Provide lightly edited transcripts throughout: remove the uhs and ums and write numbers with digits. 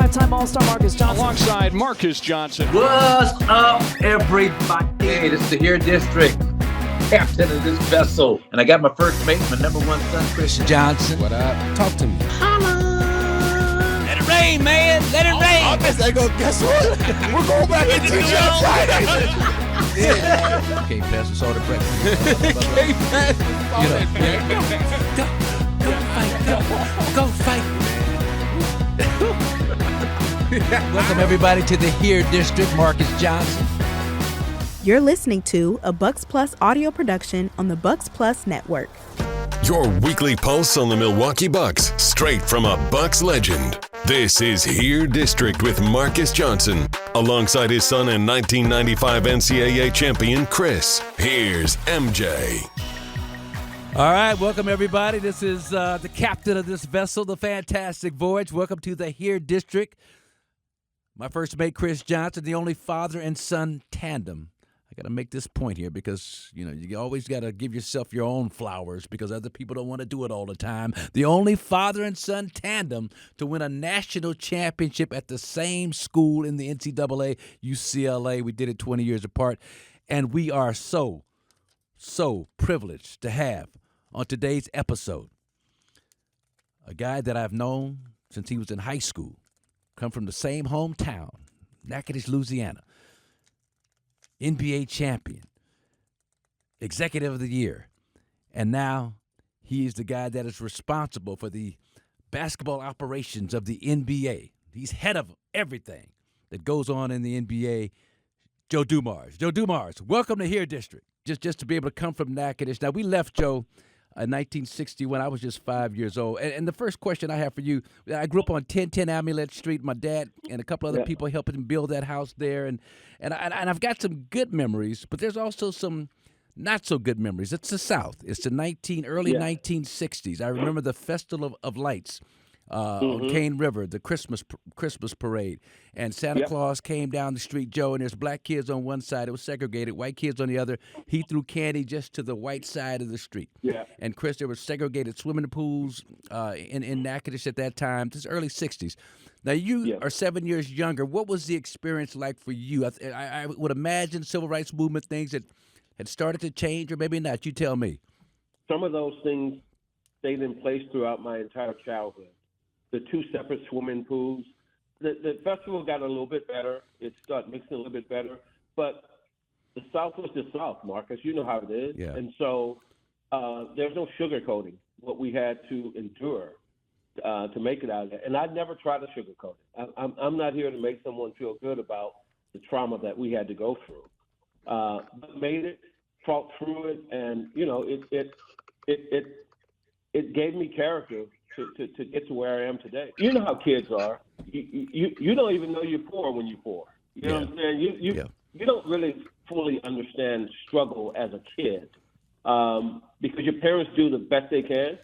five-time All-Star Marques Johnson. Alongside Marques Johnson. What's up, everybody? Hey, this is the Here District, captain of this vessel. And I got my first mate, my number one son, Khris Johnson. What up? Talk to me. Holla! Let it rain, man. Let it rain. I guess what? We're going back into the Friday. Can't pass us all the breakfast. Can't pass Go fight. Welcome, everybody, to the Here District, Marques Johnson. You're listening to a Bucks Plus audio production on the Bucks Plus Network. Your weekly pulse on the Milwaukee Bucks, straight from a Bucks legend. This is Here District with Marques Johnson, alongside his son and 1995 NCAA champion, Kris. Here's MJ. All right, welcome everybody. This is the captain of this vessel, the fantastic voyage. Welcome to the Here District. My first mate, Khris Johnson, the only father and son tandem. I got to make this point here because, you always got to give yourself your own flowers because other people don't want to do it all the time. The only father and son tandem to win a national championship at the same school in the NCAA, UCLA. We did it 20 years apart. And we are so privileged to have on today's episode a guy that I've known since he was in high school, come from the same hometown, Natchitoches, Louisiana, NBA champion, executive of the year, and now he is the guy that is responsible for the basketball operations of the NBA. He's head of everything that goes on in the NBA, Joe Dumars. Joe Dumars, welcome to Here District. Just to be able to come from Natchitoches. Now, we left Joe in 1961. I was just 5 years old. And the first question I have for you, I grew up on 1010 Amulet Street. My dad and a couple other people helped him build that house there. And I've got some good memories, but there's also some not so good memories. It's the South. It's the early 1960s. I remember the Festival of Lights on Cane River, the Christmas parade, and Santa Claus came down the street, Joe, and there's black kids on one side. It was segregated, white kids on the other. He threw candy just to the white side of the street. Yeah. And Kris, there were segregated swimming pools in Natchitoches at that time. This is early 60s. Now, you are 7 years younger. What was the experience like for you? I would imagine civil rights movement things that had started to change, or maybe not. You tell me. Some of those things stayed in place throughout my entire childhood. The two separate swimming pools. The festival got a little bit better. It started mixing a little bit better. But the South was the South, Marques. You know how it is. Yeah. And so there's no sugarcoating what we had to endure to make it out of there. And I never try to sugarcoat it. I'm not here to make someone feel good about the trauma that we had to go through. But made it, fought through it, and, it gave me character to get to where I am today. You know how kids are. You don't even know you're poor when you're poor. You know what I'm saying? You don't really fully understand struggle as a kid because your parents do the best they can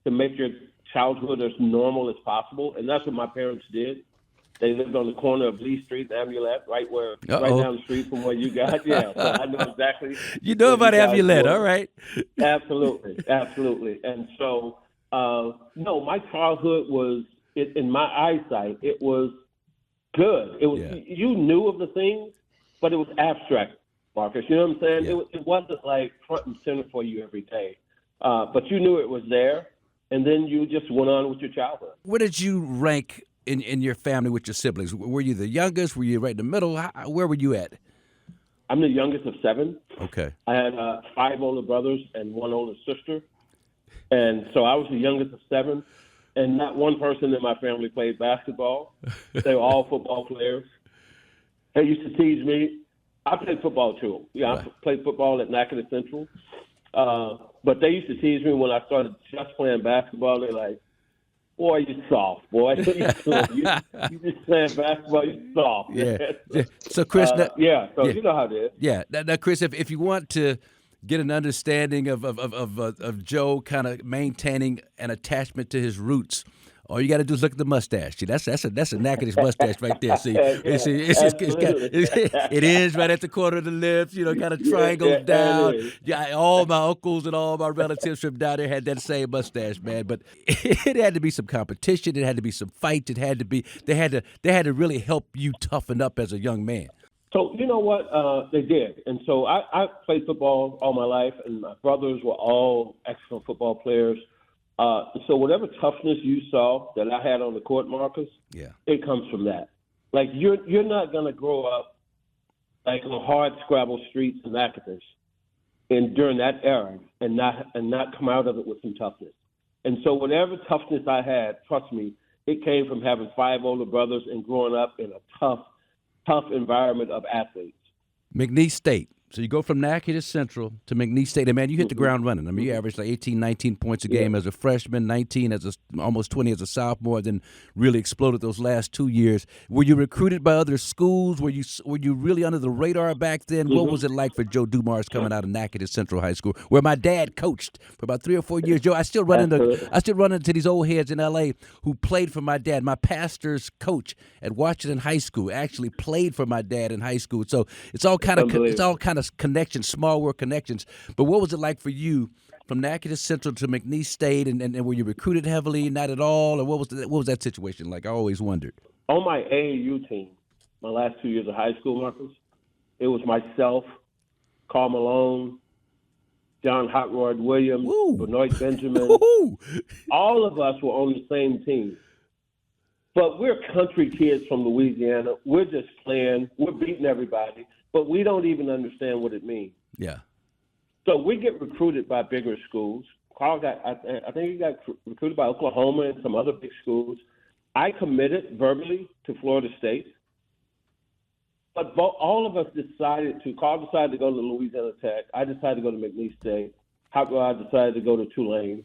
to make your childhood as normal as possible, and that's what my parents did. They lived on the corner of Lee Street and Amulet, right down the street from where you got. Yeah, so I know exactly. You know about Amulet, all right? Absolutely. And so. No, my childhood was, in my eyesight, it was good. It was you knew of the things, but it was abstract, Marques. You know what I'm saying? Yeah. It wasn't like front and center for you every day, but you knew it was there, and then you just went on with your childhood. Where did you rank in your family with your siblings? Were you the youngest? Were you right in the middle? Where were you at? I'm the youngest of 7. Okay. I had 5 older brothers and 1 older sister. And so I was the youngest of 7, and not one person in my family played basketball. They were all football players. They used to tease me. I played football too. Yeah, I played football at Natchitoches Central. But they used to tease me when I started just playing basketball. They're like, boy, you soft, boy. you just playing basketball, you soft. Yeah. So, Kris. So you know how it is. Yeah. Now, Kris, if you want to get an understanding of Joe kind of maintaining an attachment to his roots, All you got to do is look at the mustache. See, that's a Natchitoches mustache right there. See, it ends right at the corner of the lips. Kind of triangles down. Yeah, all my uncles and all my relatives from down there had that same mustache, man. But it had to be some competition. It had to be some fights. It had to be. They had to really help you toughen up as a young man. So you know what? They did. And so I played football all my life, and my brothers were all excellent football players. So whatever toughness you saw that I had on the court, Marques, it comes from that. Like you're not going to grow up like on hard scrabble streets in Natchitoches during that era and not come out of it with some toughness. And so whatever toughness I had, trust me, it came from having 5 older brothers and growing up in a tough environment of athletes. McNeese State. So you go from Natchitoches Central to McNeese State, and man, you hit the ground running. I mean, you averaged like 18, 19 points a game as a freshman, 19 almost 20 as a sophomore, then really exploded those last 2 years. Were you recruited by other schools? Were you really under the radar back then? What was it like for Joe Dumars coming out of Natchitoches Central High School, where my dad coached for about 3 or 4 years? Joe, I still run into these old heads in L.A. who played for my dad. My pastor's coach at Washington High School actually played for my dad in high school. So it's all kind of connections, small world connections. But what was it like for you from Natchitoches Central to McNeese State, and were you recruited heavily, not at all, or what was that situation like? I always wondered. On my AAU team, my last 2 years of high school, Marques, it was myself, Karl Malone, John Hot Rod Williams, Benoit Benjamin. All of us were on the same team. But we're country kids from Louisiana. We're just playing. We're beating everybody. But we don't even understand what it means. Yeah. So we get recruited by bigger schools. Carl I think he got recruited by Oklahoma and some other big schools. I committed verbally to Florida State. But all of us Carl decided to go to Louisiana Tech. I decided to go to McNeese State. Hot Rod decided to go to Tulane.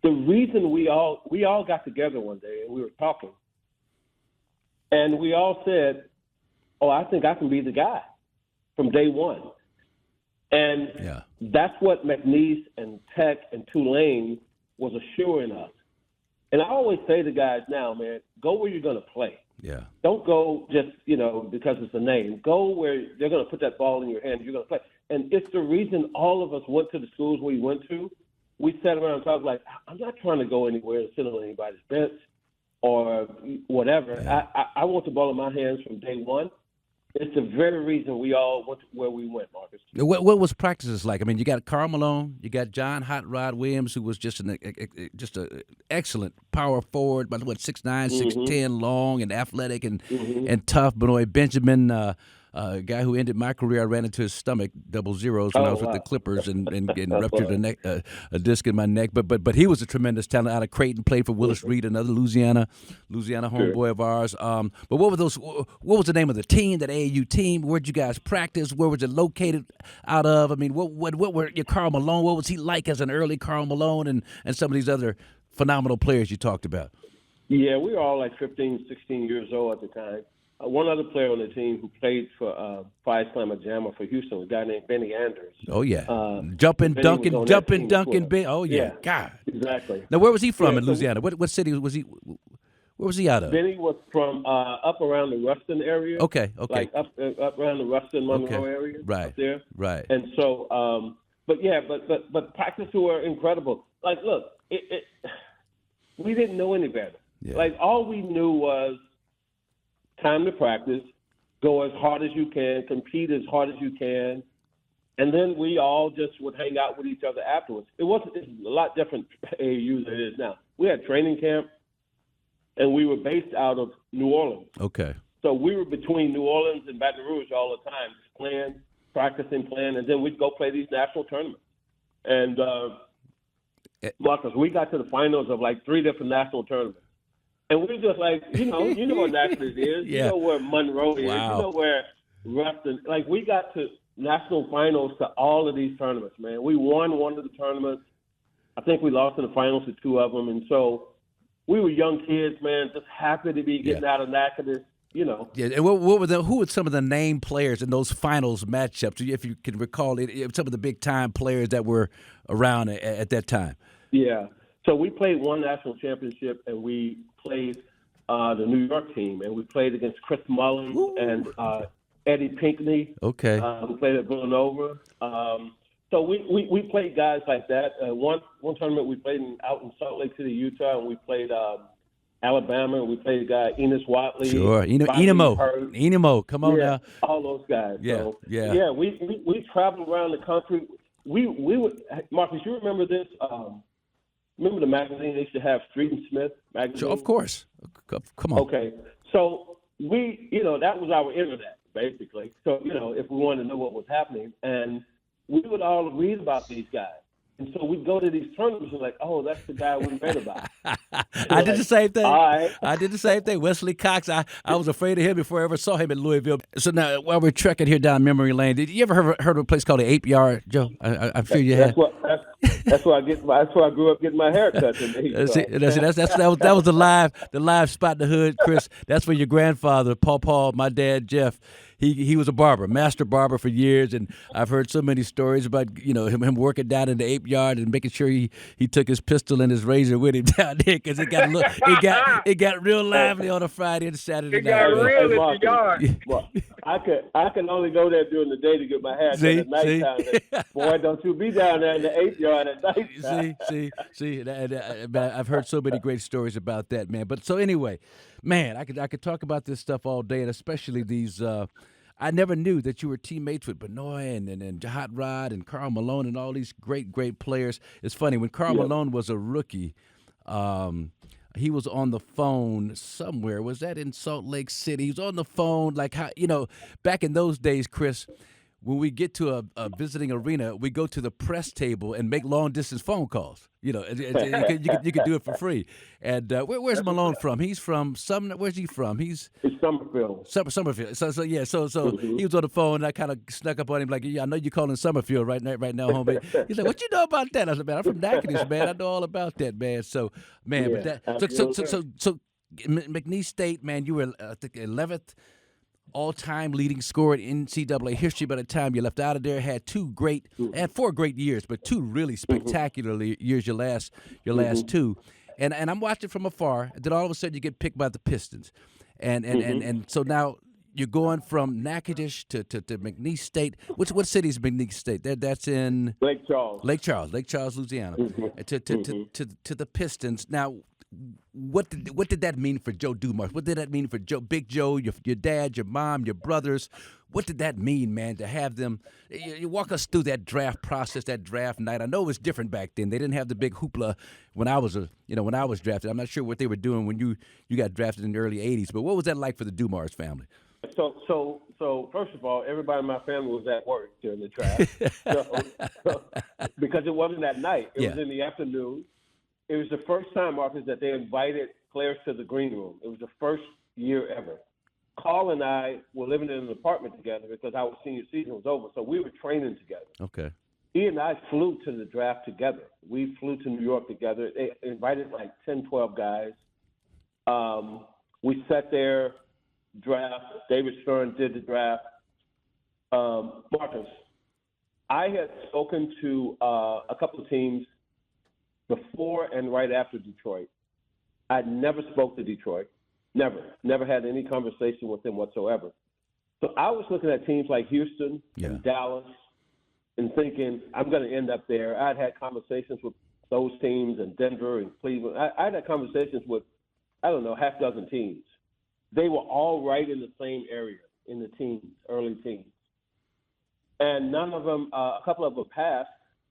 The reason we all got together one day and we were talking, and we all said, I think I can be the guy from day one. And that's what McNeese and Tech and Tulane was assuring us. And I always say to guys now, man, go where you're going to play. Yeah. Don't go just, because it's a name. Go where they're going to put that ball in your hand. You're going to play. And it's the reason all of us went to the schools we went to. We sat around and talked like, I'm not trying to go anywhere and sit on anybody's bench or whatever. Yeah. I want the ball in my hands from day one. It's the very reason we all went to where we went, Marques. What was practices like? I mean, you got Karl Malone, you got John Hot Rod Williams, who was just an excellent power forward, but 6'9", 6'10", long and athletic and tough. Benoit Benjamin, a guy who ended my career. I ran into his stomach, 00s, when I was with the Clippers and ruptured a disc in my neck. But he was a tremendous talent out of Creighton. Played for Willis Reed, another Louisiana homeboy of ours. But what was the name of the team? That AAU team? Where'd you guys practice? Where was it located out of? I mean, what were your Karl Malone? What was he like as an early Karl Malone and some of these other phenomenal players you talked about? Yeah, we were all like 15, 16 years old at the time. One other player on the team who played for Phi Slamma Jamma for Houston was a guy named Benny Anders. Oh, yeah. Jumping, dunking. Oh, yeah. God. Exactly. Now, where was he from in Louisiana? What city was he? Where was he out of? Benny was from up around the Ruston area. Okay. Like up around the Ruston, Monroe area. Right. Up there. Right. And so, but practices were incredible. Like, look, we didn't know any better. Yeah. Like, all we knew was time to practice, go as hard as you can, compete as hard as you can, and then we all just would hang out with each other afterwards. It's a lot different AAU than it is now. We had training camp, and we were based out of New Orleans. Okay. So we were between New Orleans and Baton Rouge all the time, just playing, practicing, and then we'd go play these national tournaments. And, Marques, we got to the finals of like 3 different national tournaments. And we just like, you know what Natchitoches is. Yeah. You know where Monroe is. Wow. You know where Ruston. Like, we got to national finals to all of these tournaments, man. We won one of the tournaments. I think we lost in the finals to 2 of them. And so we were young kids, man, just happy to be getting out of Natchitoches, Yeah, and who were some of the name players in those finals matchups, if you can recall it, some of the big-time players that were around at that time? Yeah. So we played one national championship, and we played the New York team, and we played against Khris Middleton and Eddie Pinckney. Okay. Who played at Villanova. So we played guys like that. One tournament we played out in Salt Lake City, Utah, and we played Alabama, and we played a guy, Enos Watley. Sure. Enemo. Come on now. All those guys. Yeah, so, yeah. Yeah, we traveled around the country. We would, Marcus, you remember this? Remember the magazine they used to have, Street and Smith magazine? Sure, of course. Come on. Okay. So that was our internet, basically. So, if we wanted to know what was happening, and we would all read about these guys. And so we'd go to these tournaments and oh, that's the guy we read about. I did the same thing. All right. I did the same thing. Wesley Cox, I was afraid of him before I ever saw him in Louisville. So now, while we're trekking here down memory lane, did you ever heard of a place called the 8 Yard, Joe? I'm sure you have. That's where I grew up getting my hair cut. That was the live spot in the hood, Chris. That's where your grandfather, Paul, my dad, Jeff, he was a barber, master barber for years, and I've heard so many stories about him working down in the 8 Yard and making sure he took his pistol and his razor with him down there because it got real lively on a Friday and Saturday night. It got real in the yard. Well, I can only go there during the day to get my hair cut at nighttime. Boy, don't you be down there in the 8 Yard at night. See. I've heard so many great stories about that, man. But so anyway, man, I could talk about this stuff all day, and especially these. I never knew that you were teammates with Benoit and Hot Rod and Karl Malone and all these great players. It's funny, when Karl Malone was a rookie, he was on the phone somewhere. Was that in Salt Lake City? He was on the phone, back in those days, Chris, when we get to a visiting arena, we go to the press table and make long-distance phone calls. You could do it for free. And where's Malone from? He's from where's he from? It's Summerfield. Summerfield. So he was on the phone, and I kind of snuck up on him like, I know you're calling Summerfield right now, homie. He's like, what you know about that? I said, man, I'm from Natchitoches, man. I know all about that, man. So, man, so McNeese State, man, you were I think 11th. All-time leading scorer in NCAA history by the time you left out of there. Had 4 great years, but 2 really spectacular years. Your last 2, and I'm watching from afar. And then all of a sudden you get picked by the Pistons, and so now you're going from Natchitoches to McNeese State. What city is McNeese State? That's in Lake Charles, Louisiana. To the Pistons now. What did that mean for Joe Dumars? What did that mean for Big Joe, your dad, your mom, your brothers? What did that mean, man, to have them? You walk us through that draft process, that draft night. I know it was different back then. They didn't have the big hoopla when I was drafted. I'm not sure what they were doing when you got drafted in the early '80s. But what was that like for the Dumars family? So first of all, everybody in my family was at work during the draft, because it wasn't at night. It was in the afternoon. It was the first time, Marcus, that they invited players to the green room. It was the first year ever. Carl and I were living in an apartment together because our senior season was over, so we were training together. Okay. He and I flew to the draft together. We flew to New York together. They invited like 10, 12 guys. We sat there, draft. David Stern did the draft. Marcus, I had spoken to a couple of teams before and right after Detroit. I never spoke to Detroit. Never had any conversation with them whatsoever. So I was looking at teams like Houston and Dallas and thinking, I'm going to end up there. I'd had conversations with those teams in Denver and Cleveland. I'd had conversations with, half dozen teams. They were all right in the same area in the teams, early teams. And none of them, a couple of them passed.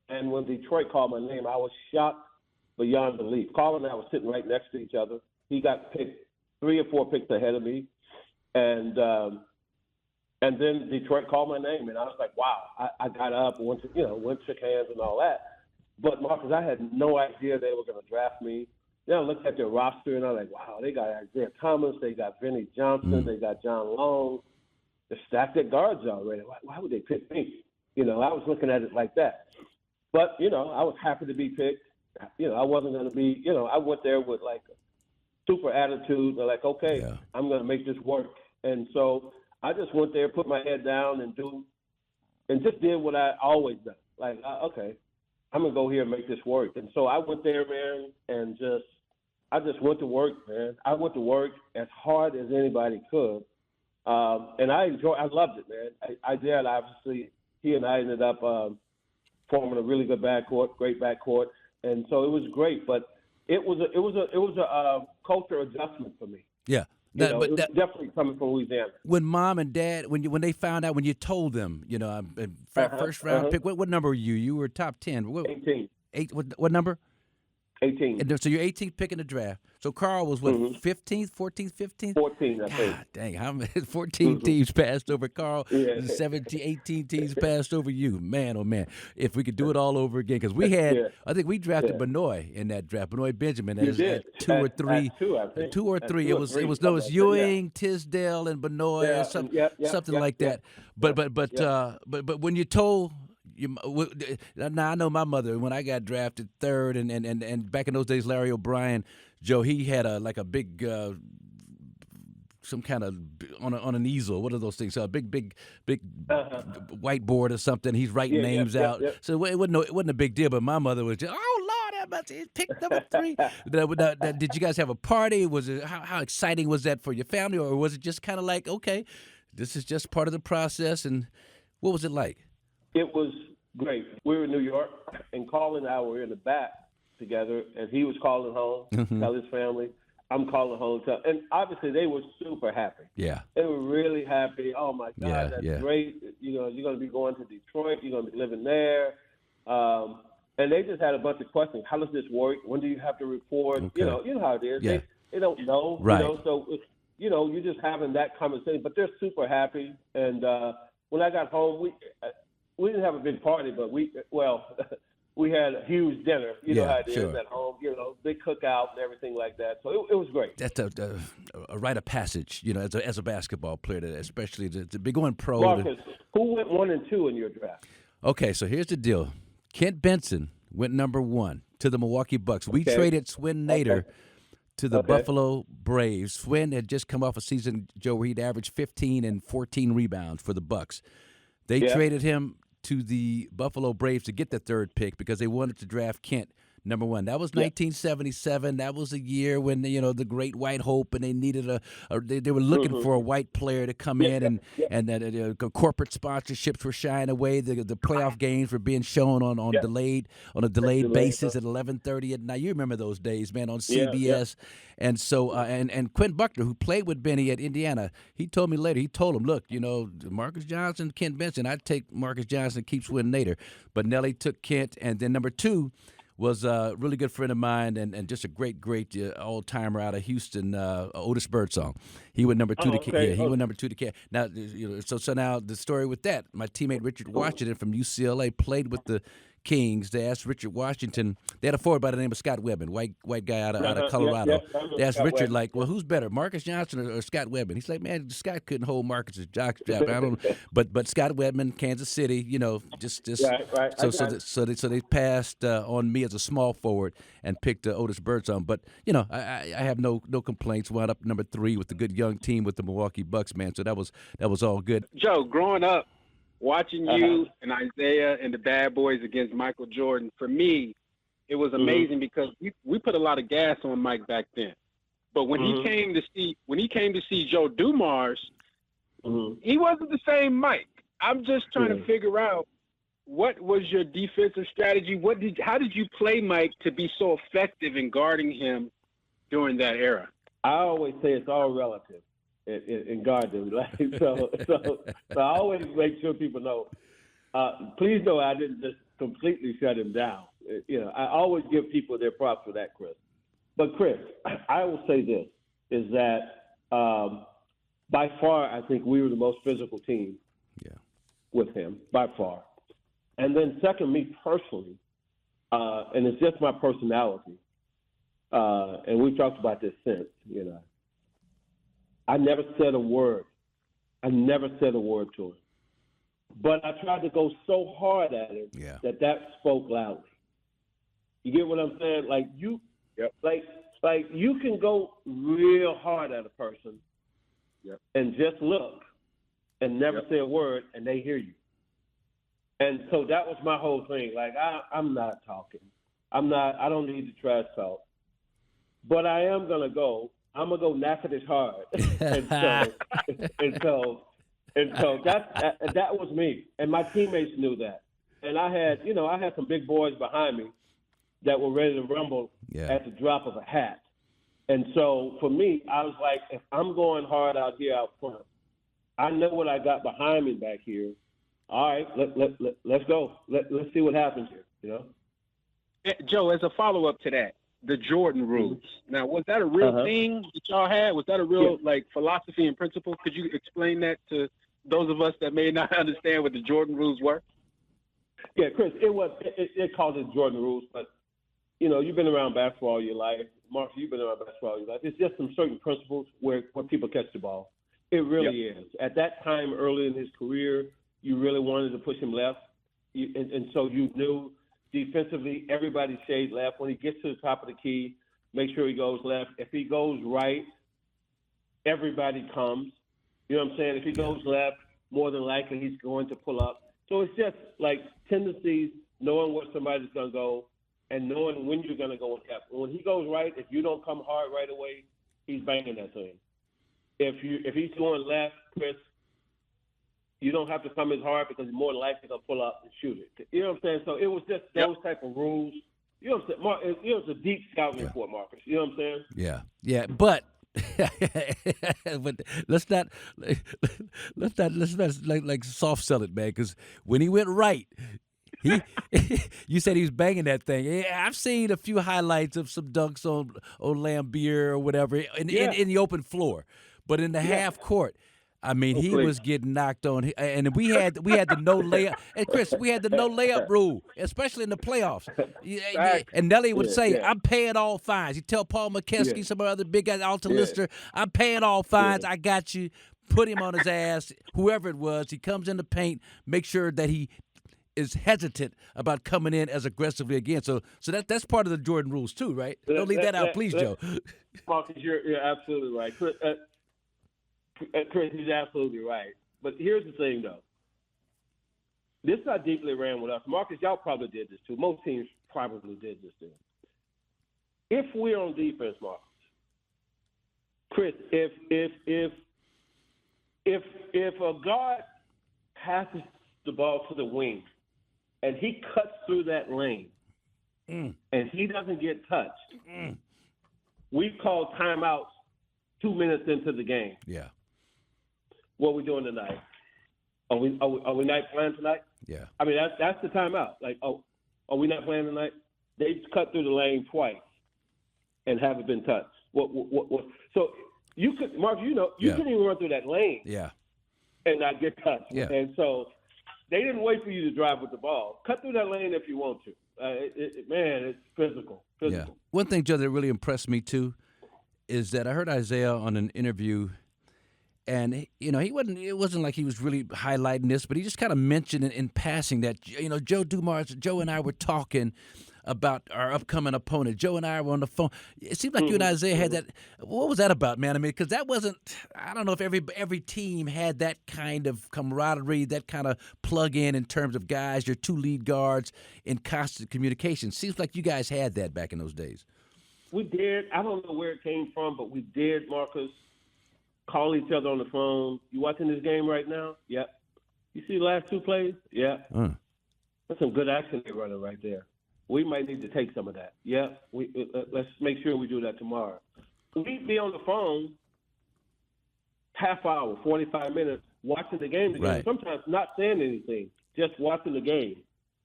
And when Detroit called my name, I was shocked beyond belief. Carl and I were sitting right next to each other. He got picked 3 or 4 picks ahead of me, and then Detroit called my name, and I was like, wow. I got up and went shook hands and all that. But Marcus, I had no idea they were going to draft me. Then I looked at their roster, and I was like, wow, they got Isiah Thomas, they got Vinnie Johnson, they got John Long. They're stacked at guards already. Why would they pick me? I was looking at it like that. But, I was happy to be picked. I wasn't going to be, I went there with like a super attitude. They're like, okay, I'm going to make this work. And so I just went there, put my head down and just did what I always done. Like, okay, I'm going to go here and make this work. And so I went there, man, and I just went to work, man. I went to work as hard as anybody could. And I loved it, man. I did. Obviously, he and I ended up forming a really good backcourt, great backcourt. And so it was great, but it was a culture adjustment for me. Yeah. It was definitely coming from Louisiana. When mom and dad, when they found out, when you told them, first round pick, what number were you? You were top 10. 18. What number? 18. And so you're 18th pick in the draft. So Karl was what, 15th, 14th, 15th? 14, I think. God dang, how many 14 teams passed over Karl? 17, 18 teams passed over you. Man, oh man. If we could do it all over again, because we had, I think we drafted Benoit in that draft, Benoit Benjamin at 2 or 3. At 2, I think. 2 or 3. It was Ewing, Tisdale, and Benoit, something like that. But when you told. Now I know my mother when I got drafted third, and back in those days, Larry O'Brien, Joe, he had a big some kind of on an easel. What are those things? A big whiteboard or something. He's writing names out. So it wasn't a big deal. But my mother was just, oh Lord, he picked number 3. Did you guys have a party? Was it how exciting was that for your family, or was it just kind of like, okay, this is just part of the process? And what was it like? It was great. We were in New York, and Karl and I were in the back together, and he was calling home, tell his family. I'm calling home. And obviously, they were super happy. Yeah. They were really happy. Oh, my God, that's great. You're going to be going to Detroit. You're going to be living there. And they just had a bunch of questions. How does this work? When do you have to report? Okay. You know how it is. Yeah. They don't know. Right. So, you're just having that conversation. But they're super happy. And when I got home, we didn't have a big party, but we had a huge dinner. You know how it is at home. Big cookout and everything like that. So it was great. That's a rite of passage, as a basketball player, especially to be going pro. Marques, who went 1 and 2 in your draft? Okay, so here's the deal. Kent Benson went number 1 to the Milwaukee Bucks. We traded Swin Nader to the Buffalo Braves. Swin had just come off a season, Joe, where he'd averaged 15 and 14 rebounds for the Bucks. They traded him to the Buffalo Braves to get the 3rd pick because they wanted to draft Kent number 1. That was 1977. That was a year when the Great White Hope, and they needed they were looking for a white player to come in, and corporate sponsorships were shying away. The playoff games were being shown on a delayed basis at 11:30 at night. You remember those days, man, on CBS. And so and Quinn Buckner, who played with Benny at Indiana, he told me later. He told him, look, Marques Johnson, Kent Benson. I'd take Marques Johnson, keep Swin Nader, but Nelly took Kent, and then number 2 was a really good friend of mine and just a great all-timer out of Houston, Otis Birdsong. He went number 2 to Kent. He went number 2 to Kent. Now, so now the story with that, my teammate Richard Washington from UCLA played with the Kings. They asked Richard Washington. They had a forward by the name of Scott Webben, white guy out of Colorado. They asked Richard, well, who's better, Marques Johnson or Scott Webben? He's like, man, Scott couldn't hold Marques' jockstrap. I don't know, but Scott Webben, Kansas City, just. Right. So they passed on me as a small forward and picked Otis Birdsong. But I have no complaints. Wound up number 3 with the good young team with the Milwaukee Bucks, man. So that was all good. Joe, growing up, watching you and Isiah and the Bad Boys against Michael Jordan, for me, it was amazing because we put a lot of gas on Mike back then. But when he came to see Joe Dumars, he wasn't the same Mike. I'm just trying to figure out what was your defensive strategy. How did you play Mike to be so effective in guarding him during that era? I always say it's all relative. In guarding, so I always make sure people know. Please know I didn't just completely shut him down. I always give people their props for that, Chris. But Chris, I will say this: is that by far I think we were the most physical team. With him by far, and then second, me personally, and it's just my personality, and we've talked about this since, I never said a word. To him. But I tried to go so hard at him that spoke loudly. You get what I'm saying? Like you can go real hard at a person and just look and never say a word, and they hear you. And so that was my whole thing. Like, I'm not talking. I don't need the trash talk. But I am going to go. I'm going to go Natchitoches hard. and so that was me. And my teammates knew that. And I had some big boys behind me that were ready to rumble at the drop of a hat. And so for me, I was like, if I'm going hard out here out front, I know what I got behind me back here. All right, let's go. Let's see what happens here, you know? Joe, as a follow-up to that, the Jordan rules. Now, was that a real thing that y'all had? Was that a real, philosophy and principle? Could you explain that to those of us that may not understand what the Jordan rules were? Yeah, Chris, it called it Jordan rules, but, you've been around basketball all your life. Marques, you've been around basketball all your life. It's just some certain principles where people catch the ball. It really is. At that time, early in his career, you really wanted to push him left. And so you knew defensively everybody shade left. When he gets to the top of the key, make sure he goes left. If he goes right, everybody comes. You know what I'm saying? If he goes left, more than likely he's going to pull up. So it's just like tendencies, knowing where somebody's going to go and knowing when you're going to go left. When he goes right, if you don't come hard right away, he's banging that thing. If he's going left, Chris, you don't have to come as hard because he's more than likely going to pull up and shoot it. You know what I'm saying? So it was just those type of rules. You know what I'm saying? It was a deep scouting report, Marques. You know what I'm saying? Yeah. But let's not like soft sell it, man. Because when he went right, you said he was banging that thing. Yeah, I've seen a few highlights of some dunks on Lambeer or whatever in the open floor, but in the half court. I mean, he was getting knocked on, and we had the no layup. And Chris, we had the no layup rule, especially in the playoffs. And Nelly would say, "I'm paying all fines." You tell Paul McKeskey, some other big guys, Alton Lister, "I'm paying all fines. I got you." Put him on his ass. Whoever it was, he comes in the paint. Make sure that he is hesitant about coming in as aggressively again. So that's part of the Jordan rules too, right? Don't leave that out, please, Joe. Marques, you're absolutely right. Chris, he's absolutely right. But here's the thing, though. This is how deeply ran with us. Marques, y'all probably did this, too. Most teams probably did this, too. If we're on defense, Marques, Chris, if a guard passes the ball to the wing and he cuts through that lane and he doesn't get touched, we call timeouts 2 minutes into the game. Yeah. What are we doing tonight? Are we not playing tonight? Yeah. I mean, that's the timeout. Like, are we not playing tonight? They cut through the lane twice and haven't been touched. What? So you could, Marques, you couldn't even run through that lane. Yeah. And not get touched. Yeah. And so they didn't wait for you to drive with the ball. Cut through that lane if you want to. Man, it's physical. Yeah. One thing, Joe, that really impressed me too is that I heard Isiah on an interview. And, it wasn't like he was really highlighting this, but he just kind of mentioned in passing that, Joe and I were talking about our upcoming opponent. Joe and I were on the phone. It seemed like you and Isiah had that. What was that about, man? I mean, because that wasn't, I don't know if every team had that kind of camaraderie, that kind of plug-in in terms of guys, your two lead guards in constant communication. Seems like you guys had that back in those days. We did. I don't know where it came from, but we did, Marques. Call each other on the phone. You watching this game right now? Yep. You see the last two plays? Yeah. That's some good action they're running right there. We might need to take some of that. Yeah. Let's make sure we do that tomorrow. We'd be on the phone half hour, 45 minutes, watching the game together. Right. Sometimes not saying anything, just watching the game.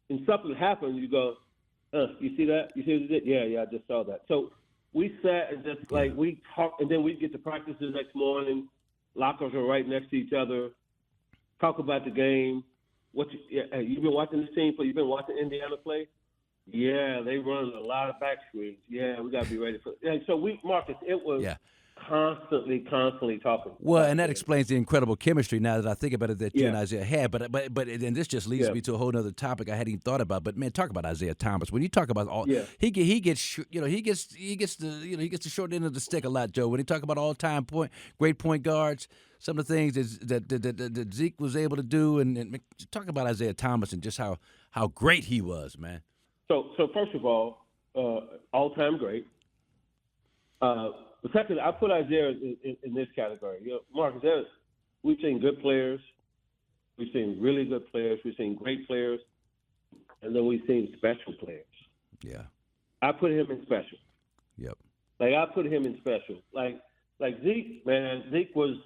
And something happens, you go, you see that? You see what it did? Yeah, I just saw that. So we sat and just we talked, and then we'd get to practice the next morning. Lockers are right next to each other. Talk about the game. You've been watching this team, you've been watching Indiana play? Yeah, they run a lot of back screens. Yeah, we got to be ready for it. And so Marques, it was constantly talking. Well, and that explains the incredible chemistry now that I think about it that you and Isiah had. But and this just leads me to a whole other topic I hadn't even thought about. But man, talk about Isiah Thomas. When you talk about all, he gets the short end of the stick a lot, Joe. When he talk about all-time great point guards, some of the things that Zeke was able to do, and talk about Isiah Thomas and just how great he was, man. So first of all, all-time great. Second, I put Isiah in this category. Marques, we've seen good players, we've seen really good players, we've seen great players, and then we've seen special players. Yeah, I put him in special. Yep. I put him in special. Like Zeke, man. Zeke was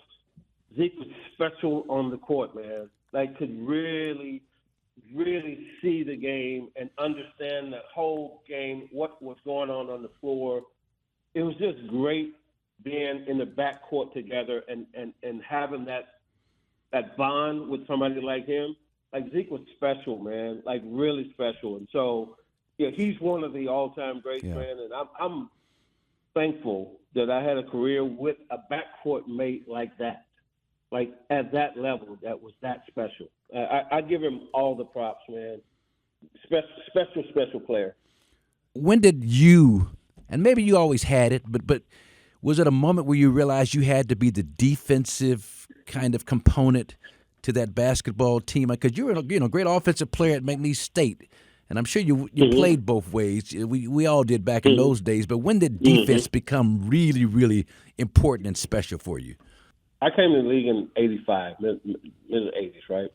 special on the court, man. Could really see the game and understand the whole game, what was going on the floor. It was just great being in the backcourt together and having that bond with somebody like him. Zeke was special, man, really special. And so, he's one of the all-time greats, man. And I'm thankful that I had a career with a backcourt mate like that, at that level that was that special. I give him all the props, man. Special player. When did you, and maybe you always had it, but was it a moment where you realized you had to be the defensive kind of component to that basketball team? Because you were a great offensive player at McNeese State, and I'm sure you played both ways. We all did back in those days. But when did defense become really, really important and special for you? I came in the league in 85, mid-80s, right?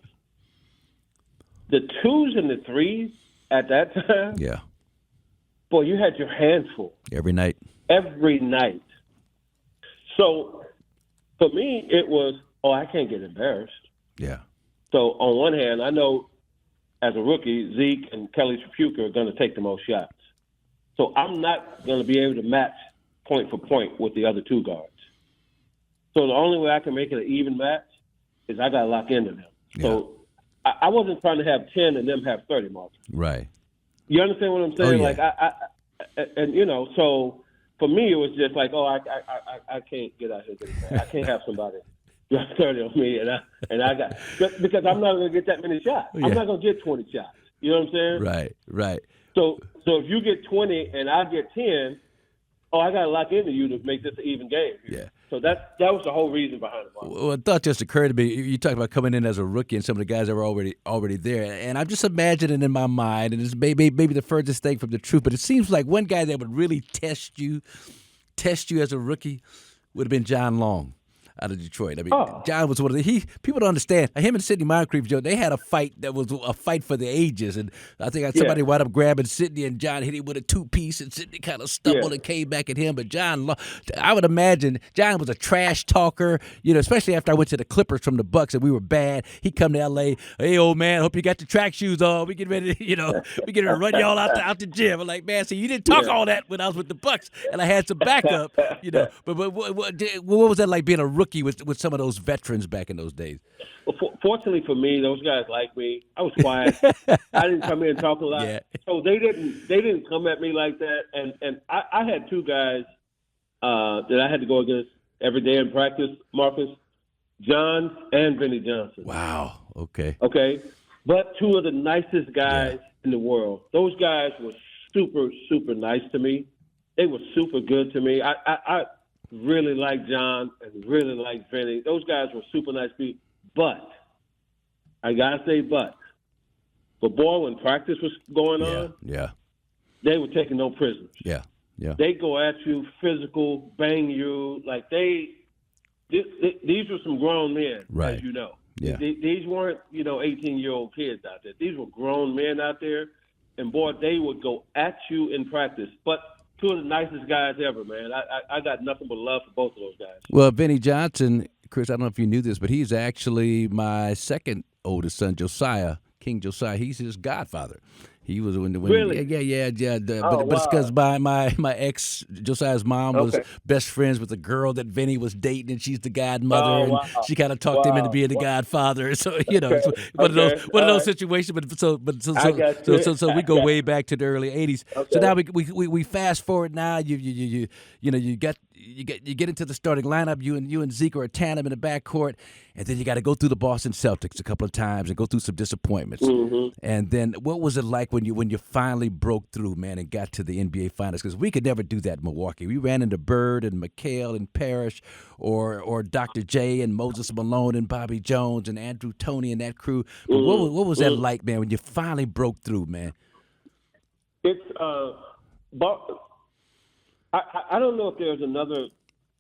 The twos and the threes at that time, boy, you had your hands full. Every night. So for me, it was, I can't get embarrassed. Yeah. So on one hand, I know as a rookie, Zeke and Kelly Tripucka are going to take the most shots. So I'm not going to be able to match point for point with the other two guards. So the only way I can make it an even match is I got to lock into them. Yeah. So I wasn't trying to have 10 and them have 30, Mark. Right. You understand what I'm saying? Oh, yeah. So for me, it was just I can't get out here. I can't have somebody drop 30 on me, and I got because I'm not going to get that many shots. Yeah. I'm not going to get 20 shots. You know what I'm saying? Right. So if you get 20 and I get 10, I got to lock into you to make this an even game. Yeah. So that was the whole reason behind it. Well, a thought just occurred to me. You talked about coming in as a rookie and some of the guys that were already there, and I'm just imagining in my mind, and it's maybe the furthest thing from the truth, but it seems like one guy that would really test you as a rookie would have been John Long out of Detroit. I mean, John was one of people don't understand. Him and Sidney Moncrief, Joe, they had a fight that was a fight for the ages, and I think somebody wound up grabbing Sidney, and John hit him with a two-piece, and Sidney kind of stumbled and came back at him. But I would imagine John was a trash talker, especially after I went to the Clippers from the Bucks and we were bad. He'd come to L.A., hey, old man, hope you got your track shoes on. We get ready to, we get ready to run y'all out the gym. I'm like, man, see, you didn't talk all that when I was with the Bucks, and I had some backup, But what was that like being a rookie with some of those veterans back in those days? Well, fortunately for me, those guys liked me. I was quiet. I didn't come in and talk a lot. Yeah. So they didn't come at me like that. And I had two guys that I had to go against every day in practice, Marques, John and Vinny Johnson. Wow. Okay. But two of the nicest guys in the world. Those guys were super, super nice to me. They were super good to me. I really like John and really like Vinny. Those guys were super nice people. But, I got to say but boy, when practice was going on, they were taking no prisoners. Yeah. They go at you, physical, bang you. These were some grown men, as you know. Yeah. These weren't, 18-year-old kids out there. These were grown men out there. And, boy, they would go at you in practice. But two of the nicest guys ever, man. I got nothing but love for both of those guys. Well, Vinny Johnson, Chris, I don't know if you knew this, but he's actually my second oldest son, Josiah, King Josiah. He's his godfather. He was when really? But it's because my ex Josiah's mom was best friends with the girl that Vinny was dating, and she's the godmother, and she kind of talked him into being the godfather. So it's one of those situations. So we go way back to the early '80s. Okay. So now we fast forward. Now you you get into the starting lineup. You and Zeke are a tandem in the backcourt, and then you got to go through the Boston Celtics a couple of times and go through some disappointments. And then what was it like when you finally broke through, man, and got to the NBA Finals? Because we could never do that in Milwaukee. We ran into Bird and McHale and Parrish, or Dr. J and Moses Malone and Bobby Jones and Andrew Toney and that crew. But what was that like, man, when you finally broke through, man? It's I don't know if there's another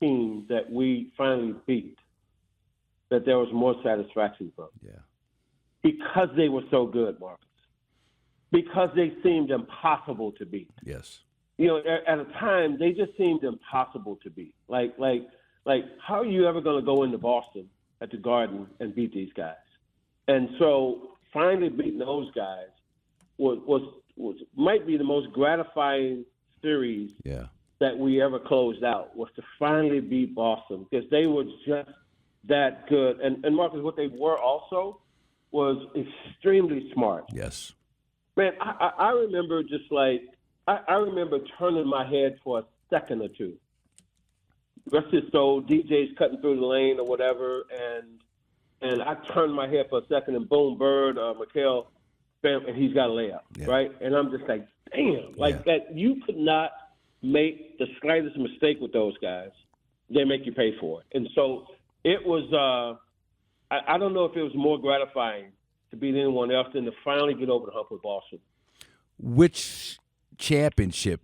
team that we finally beat that there was more satisfaction from. Yeah. Because they were so good, Marcus. Because they seemed impossible to beat. Yes. You know, at a time they just seemed impossible to beat. Like how are you ever going to go into Boston at the Garden and beat these guys? And so finally beating those guys was might be the most gratifying series that we ever closed out, was to finally beat Boston, because they were just that good. And Marcus, what they were also was extremely smart. Yes. Man, I remember just like, I remember turning my head for a second or two. Rest his soul, DJ's cutting through the lane or whatever, and I turned my head for a second, and boom, Bird, McHale, bam, and he's got a layup, right? And I'm just like, damn, that you could not make the slightest mistake with those guys. They make you pay for it. And so it was, I don't know if it was more gratifying to beat anyone else than to finally get over the hump with Boston. Which championship?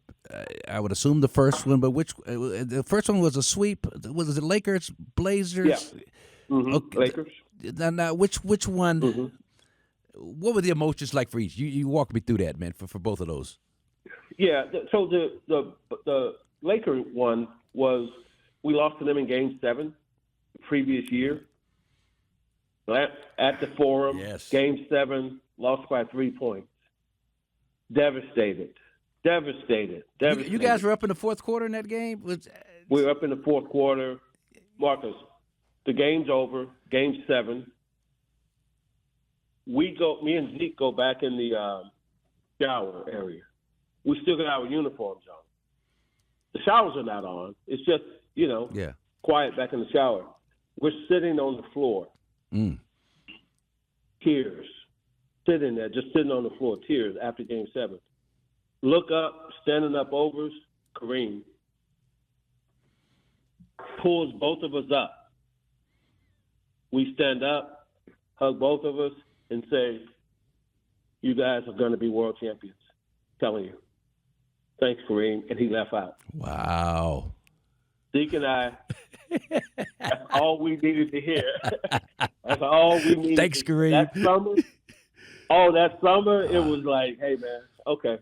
I would assume the first one, but the first one was a sweep? Was it Lakers, Blazers? Yeah. Okay. Lakers. Now, which one? What were the emotions like for each? You walk me through that, man, for both of those. Yeah, so the Laker one was, we lost to them in Game 7 the previous year at the Forum. Yes. Game 7, lost by 3 points. Devastated. You guys were up in the fourth quarter in that game? We were up in the fourth quarter. Marcus, the game's over, Game 7. Me and Zeke go back in the shower area. We still got our uniforms on. The showers are not on. It's just, quiet back in the shower. We're sitting on the floor. Tears. Sitting there, just sitting on the floor, tears after Game 7. Look up, standing up over us, Kareem pulls both of us up. We stand up, hug both of us, and say, you guys are going to be world champions. Telling you. Thanks, Kareem. And he left out. Wow. Zeke and I, that's all we needed to hear. That's all we needed. Thanks, Kareem. That summer, it was like, hey, man, okay.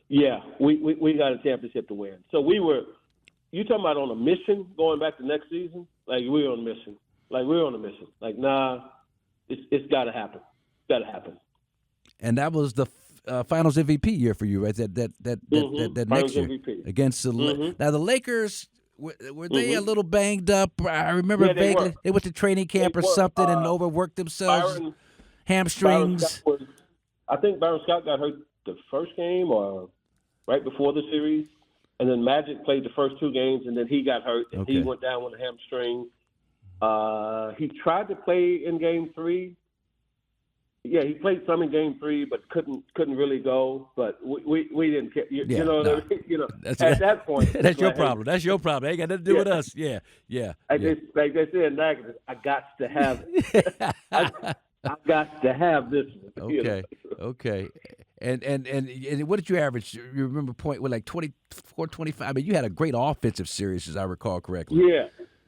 Yeah, we got a championship to win. So you talking about on a mission going back to next season? Like, we were on a mission. Like, nah, it's got to happen. It's got to happen. And that was the Finals MVP year for you, right? That next year MVP. Against the now the Lakers. Were they a little banged up? I remember vaguely they went to training camp or something and overworked themselves. Hamstrings. I think Byron Scott got hurt the first game or right before the series, and then Magic played the first 2 games, and then he got hurt and he went down with a hamstring. He tried to play in Game 3. Yeah, he played some in Game 3, but couldn't really go. But we didn't care. At that point, that's your problem. That's your problem. It ain't got nothing to do with us. Yeah. Like they said in Nagel, I got to have it. I got to have this one. Okay. And what did you average? You remember point with like 24, 25? I mean, you had a great offensive series, as I recall correctly.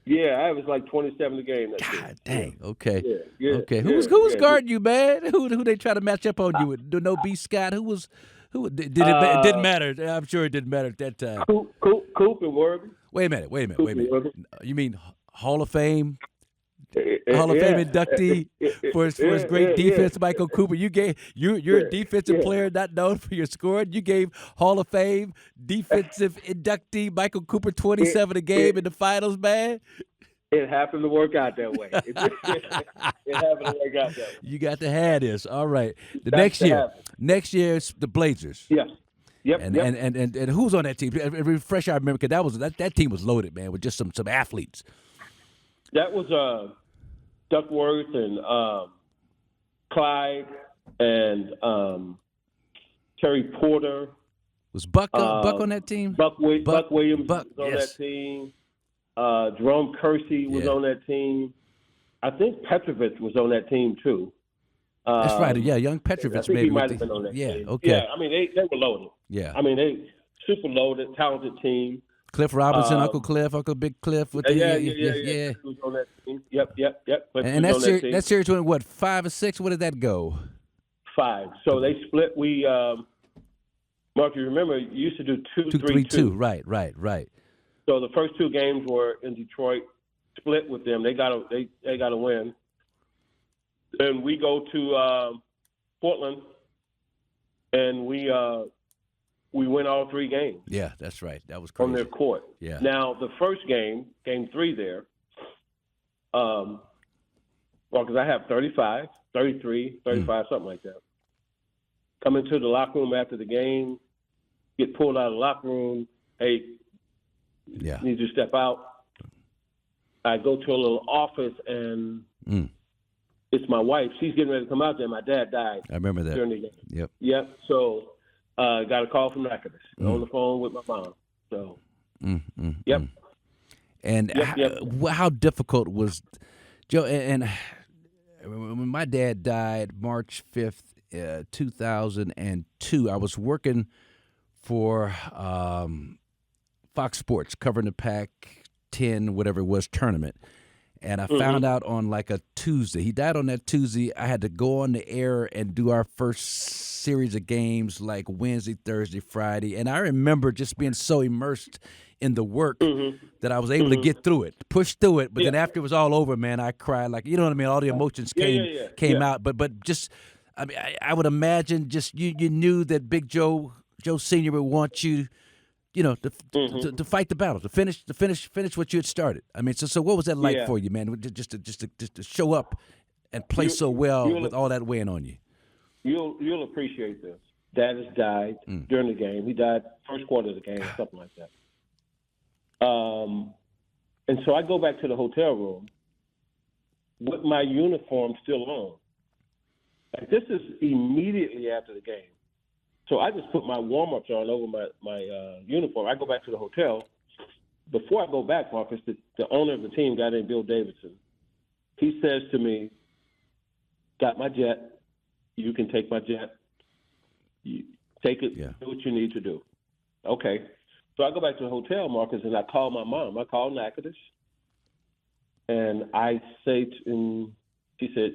Yeah, I was like 27 a game. God dang. Okay. Yeah. Okay. Who was guarding you, man? Who they try to match up on you with? No B. Scott. Who did it didn't matter. I'm sure it didn't matter at that time. Coop and Worthy. Wait a minute. You mean Hall of Fame? Hall of Fame inductee for his great defense, Michael Cooper. You're a defensive player not known for your scoring. You gave Hall of Fame defensive inductee Michael Cooper 27 a game in the finals, man. It happened to work out that way. It happened to work out that way. You got to have this. All right. Next year it's the Blazers. Yeah. Yep. And who's on that team? Refresh, I remember, because that team was loaded, man, with just some athletes. That was Duckworth and Clyde and Terry Porter. Was Buck on that team? Buck Williams was on yes. that team. Jerome Kersey was on that team. I think Petrovich was on that team too. That's right. Yeah, young Petrovich. I think he might have been on that team. Okay. Yeah, I mean they were loaded. Yeah. I mean they super loaded, talented team. Cliff Robinson, Uncle Cliff, Uncle Big Cliff. With Yeah. yeah. He was on that team. Yep. And that series went what, 5 or 6? Where did that go? 5. So they split. We Mark, you remember you used to do 2-3-2. Right. So the first 2 games were in Detroit. Split with them. They got a win. And we go to Portland, and we win all 3 games. Yeah, that's right. That was crazy. On their court. Yeah. Now the first game 3 there. Well, because I have 35, 33, 35, something like that. Come into the locker room after the game, get pulled out of the locker room. Hey, need to step out. I go to a little office, and it's my wife. She's getting ready to come out there. My dad died. I remember that. During the game. Yep. So got a call from Natchitoches on the phone with my mom. So, yep. And how difficult was, Joe, and when my dad died March 5th, 2002, I was working for Fox Sports, covering the Pac-10, whatever it was, tournament. And I found out on like a Tuesday. He died on that Tuesday. I had to go on the air and do our first series of games like Wednesday, Thursday, Friday. And I remember just being so immersed in the work that I was able to get through it, push through it. But then after it was all over, man, I cried. Like, you know what I mean? All the emotions came out. But just, I mean, I would imagine just you knew that Big Joe Sr. would want you, to fight the battle, to finish what you had started. I mean, so what was that like for you, man? Just to show up and play so well with all that weighing on you. You'll appreciate this. Dad has died during the game. He died first quarter of the game, something like that. And so I go back to the hotel room with my uniform still on. Like, this is immediately after the game. So I just put my warm-ups on over my uniform. I go back to the hotel. Before I go back, Marcus, the owner of the team, a guy named Bill Davidson, he says to me, got my jet. You can take my jet. You take it, do what you need to do. Okay. So I go back to the hotel, Marcus, and I call my mom. I call Natchitoches. And I say she said,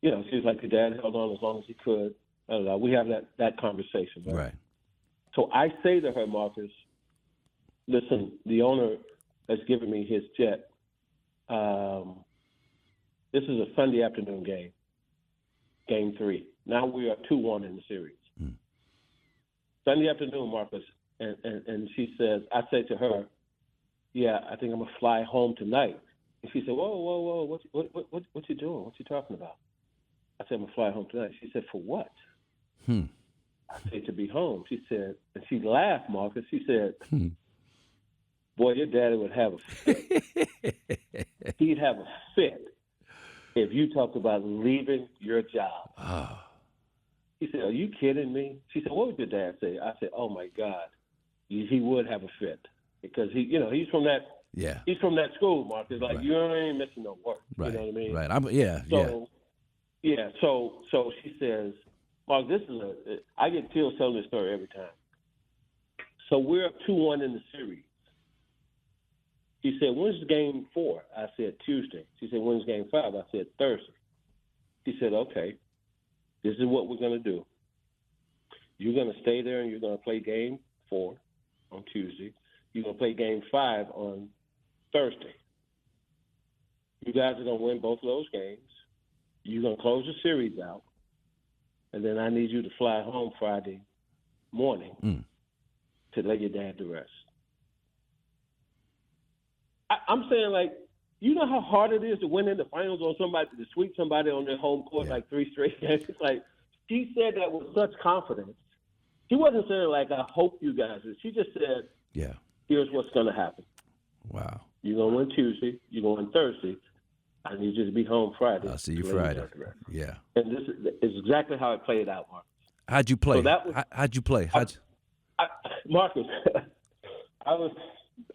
she was like, your dad held on as long as he could. I don't know. We have that conversation. Right. So I say to her, Marcus, listen, the owner has given me his jet. This is a Sunday afternoon game, game 3. Now we are 2-1 in the series. Sunday afternoon, Marcus, and she says, I say to her, I think I'm going to fly home tonight. And she said, whoa, what you doing? What you talking about? I said, I'm going to fly home tonight. She said, for what? I said, to be home. She said, and she laughed, Marcus. She said, boy, your daddy would have a fit. He'd have a fit if you talked about leaving your job. Oh. He said, are you kidding me? She said, what would your dad say? I said, oh, my God. He would have a fit because he's from that. Yeah. He's from that school, Marcus. Like, you ain't missing no work. Right. You know what I mean? Right. So she says, Mark, this is I get chills telling this story every time. So we're up 2-1 in the series. She said, when's game 4? I said, Tuesday. She said, when's game 5? I said, Thursday. She said, okay, this is what we're going to do. You're going to stay there and you're going to play game 4 on Tuesday. You're going to play game 5 on Thursday. You guys are going to win both of those games. You're going to close the series out. And then I need you to fly home Friday morning to lay your dad to rest. I'm saying, like, you know how hard it is to win in the finals on somebody, to sweep somebody on their home court like 3 straight games? Like, she said that with such confidence She wasn't saying like, I hope you guys do. She just said, Yeah. Here's what's going to happen. Wow. You're going to win Tuesday. You're going to win Thursday. I need you to be home Friday. I'll see you Friday. Yeah. And this is exactly how it played out, Marques. How'd you play? So how'd you play? Marques, I think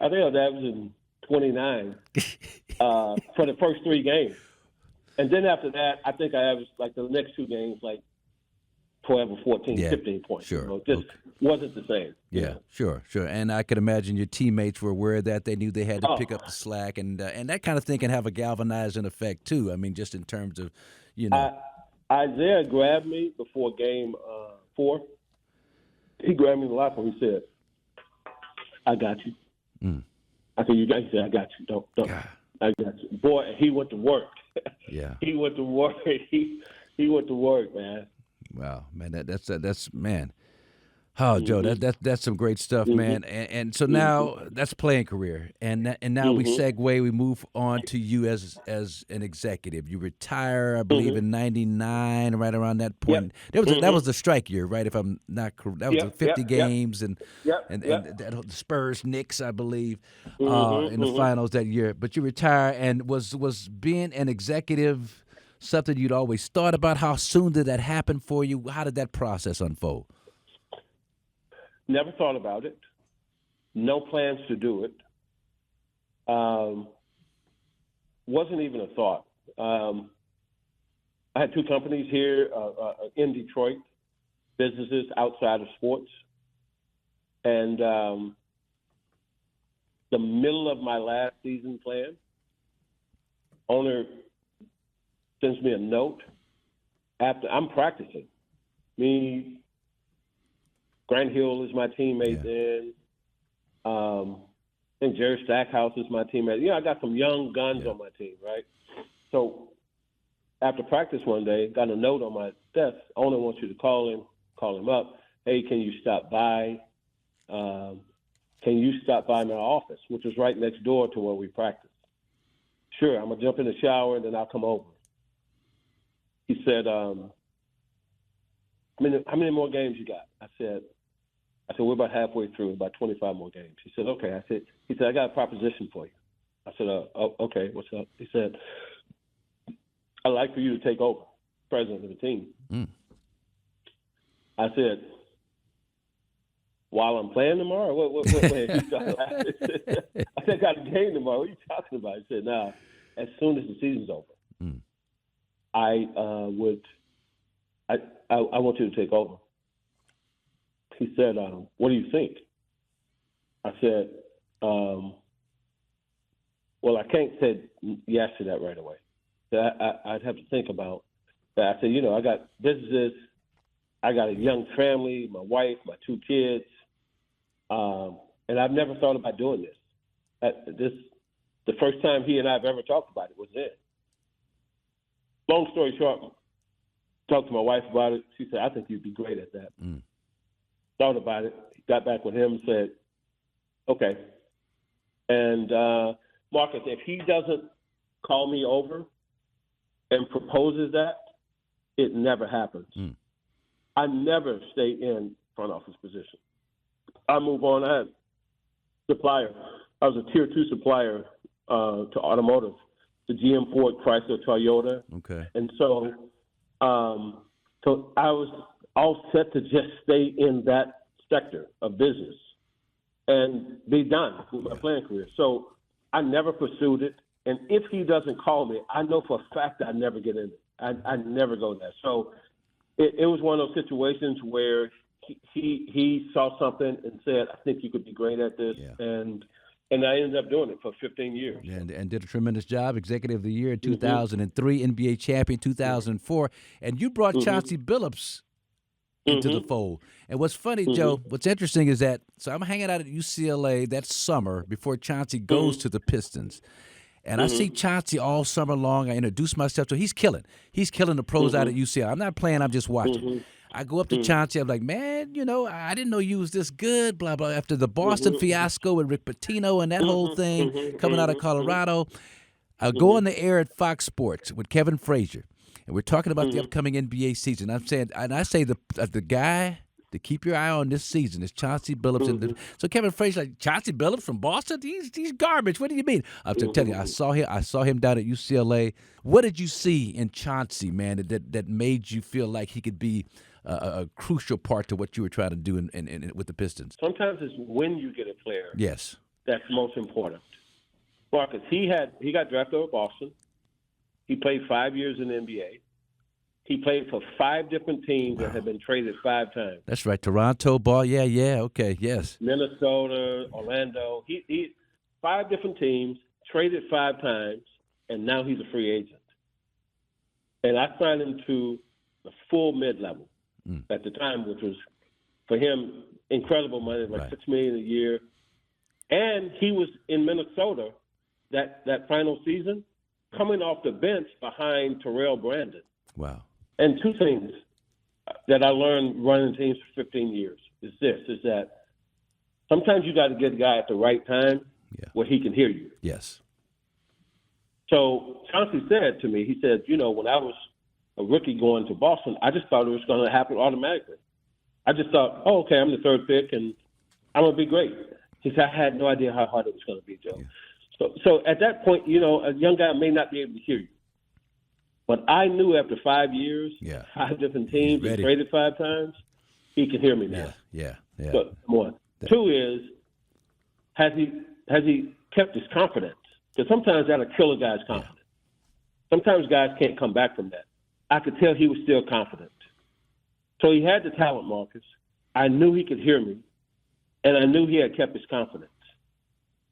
I was averaging 29 for the first 3 games. And then after that, I think I averaged like the next 2 games, like 12 or 14, 15 points. Sure. You know, just wasn't the same. Yeah, sure. And I could imagine your teammates were aware of that. They knew they had to pick up the slack, and that kind of thing can have a galvanizing effect too. I mean, just in terms of, Isiah grabbed me before game 4. He grabbed me in the locker room. He said, "I got you." I said, "You got?" He said, "I got you. Don't. I got you." Boy, he went to work. Yeah. He went to work. He went to work, man. Wow, man, that's man. Oh, Joe, that's some great stuff, man. And so now that's playing career, and now we segue. We move on to you as an executive. You retire, I believe, in '99, right around that point. That was the strike year, right? If I'm not correct, that was 50 games, and that Spurs Knicks, I believe, in the finals that year. But you retire, and was being an executive something you'd always thought about? How soon did that happen for you? How did that process unfold? Never thought about it. No plans to do it. Wasn't even a thought. I had 2 companies here in Detroit, businesses outside of sports. And the middle of my last season plan, owner sends me a note after I'm practicing. Me, Grant Hill is my teammate then. I think Jerry Stackhouse is my teammate. I got some young guns on my team, right? So after practice one day, got a note on my desk. Owner wants you to call him up. Hey, can you stop by? Can you stop by my office, which is right next door to where we practice? Sure, I'm going to jump in the shower and then I'll come over. He said, how many more games you got? I said, we're about halfway through, about 25 more games. He said, okay. He said, I got a proposition for you. I said, okay, what's up? He said, I'd like for you to take over, president of the team. I said, while I'm playing tomorrow? What he started laughing. I said, I got a game tomorrow. What are you talking about? He said, nah, as soon as the season's over, I want you to take over. He said, what do you think? I said, well, I can't say yes to that right away. I'd have to think about that. I said, I got businesses. I got a young family, my wife, my 2 kids. And I've never thought about doing this. The first time he and I have ever talked about it was then. Long story short, talked to my wife about it. She said, I think you'd be great at that. Thought about it, got back with him and said, okay. And Marques, if he doesn't call me over and proposes that, it never happens. I never stay in front office position. I move on. I had supplier. I was a tier 2 supplier to automotive, the GM, Ford, Chrysler, Toyota. Okay. And so I was all set to just stay in that sector of business and be done with my playing career. So I never pursued it. And if he doesn't call me, I know for a fact I'd never get in it. I'd never go there. So it was one of those situations where he saw something and said, I think you could be great at this. Yeah. And I ended up doing it for 15 years. And did a tremendous job. Executive of the Year in 2003, NBA champion 2004. And you brought Chauncey Billups into the fold. And what's funny, Joe, what's interesting is that, so I'm hanging out at UCLA that summer before Chauncey goes to the Pistons. And I see Chauncey all summer long. I introduce myself to him. He's killing the pros out at UCLA. I'm not playing, I'm just watching. I go up to Chauncey. I'm like, man, I didn't know you was this good, blah, blah. After the Boston fiasco with Rick Pitino and that whole thing coming out of Colorado, I go on the air at Fox Sports with Kevin Frazier, and we're talking about the upcoming NBA season. I say the guy to keep your eye on this season is Chauncey Billups. Mm-hmm. So Kevin Frazier, like, Chauncey Billups from Boston? He's garbage. What do you mean? I'm telling you, I saw him down at UCLA. What did you see in Chauncey, man, that made you feel like he could be a crucial part to what you were trying to do in with the Pistons? Sometimes it's when you get a player. Yes. That's most important. Marques, he got drafted over Boston. He played 5 years in the NBA. He played for 5 different teams that have been traded 5 times. That's right. Toronto, ball. Yeah. Okay. Yes. Minnesota, Orlando. He 5 different teams, traded 5 times, and now he's a free agent. And I signed him to the full mid-level at the time, which was, for him, incredible money, like $6 million a year. And he was in Minnesota that final season, coming off the bench behind Terrell Brandon. Wow. And 2 things that I learned running teams for 15 years is that sometimes you got to get a guy at the right time where he can hear you. Yes. So Chauncey said to me, he said, when I was a rookie going to Boston, I just thought it was going to happen automatically. I just thought, okay, I'm the 3rd pick, and I'm going to be great. He said, I had no idea how hard it was going to be, Joe. Yeah. So at that point, a young guy may not be able to hear you. But I knew after 5 years, 5 different teams, and traded 5 times, he can hear me now. Yeah. So, one. 2 is, has he kept his confidence? Because sometimes that'll kill a guy's confidence. Sometimes guys can't come back from that. I could tell he was still confident. So he had the talent, Marques. I knew he could hear me, and I knew he had kept his confidence.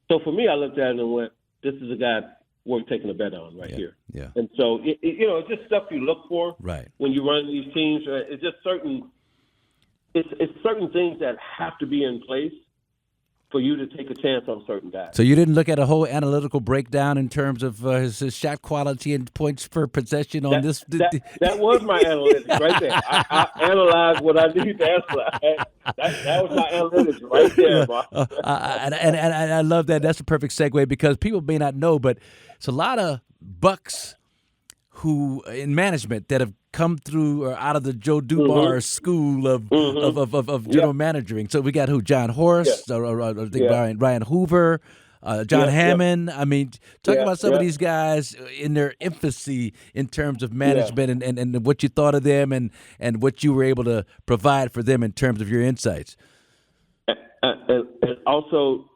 So for me, I looked at it and went, this is a guy worth taking a bet on here. Yeah. And so, it's just stuff you look for when you run these teams. It's just certain things that have to be in place for you to take a chance on certain guys. So you didn't look at a whole analytical breakdown in terms of his shot quality and points per possession on this? That was my analytics right there. I analyzed what I need to analyze. That was my analytics right there, bro. And I love that. That's a perfect segue because people may not know, but it's a lot of Bucks who in management that have come through or out of the Joe Dumars school of general managing. So we got who? John Horst, Ryan Hoover, John Hammond. I mean, talk about some of these guys in their infancy in terms of management and what you thought of them and what you were able to provide for them in terms of your insights. And also,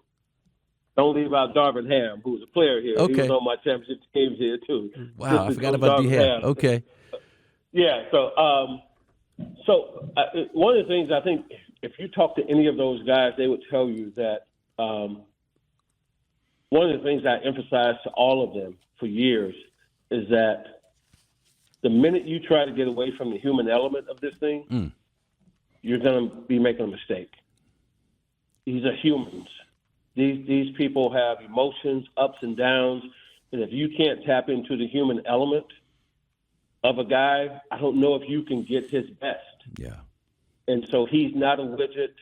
don't leave out Darvin Ham, who was a player here. Okay. He was on my championship teams here, too. Wow, I forgot about D-Ham. Okay. Yeah, so one of the things I think, if you talk to any of those guys, they would tell you that one of the things I emphasize to all of them for years is that the minute you try to get away from the human element of this thing, you're going to be making a mistake. These are humans. These people have emotions, ups and downs, and if you can't tap into the human element of a guy, I don't know if you can get his best. Yeah. And so he's not a widget.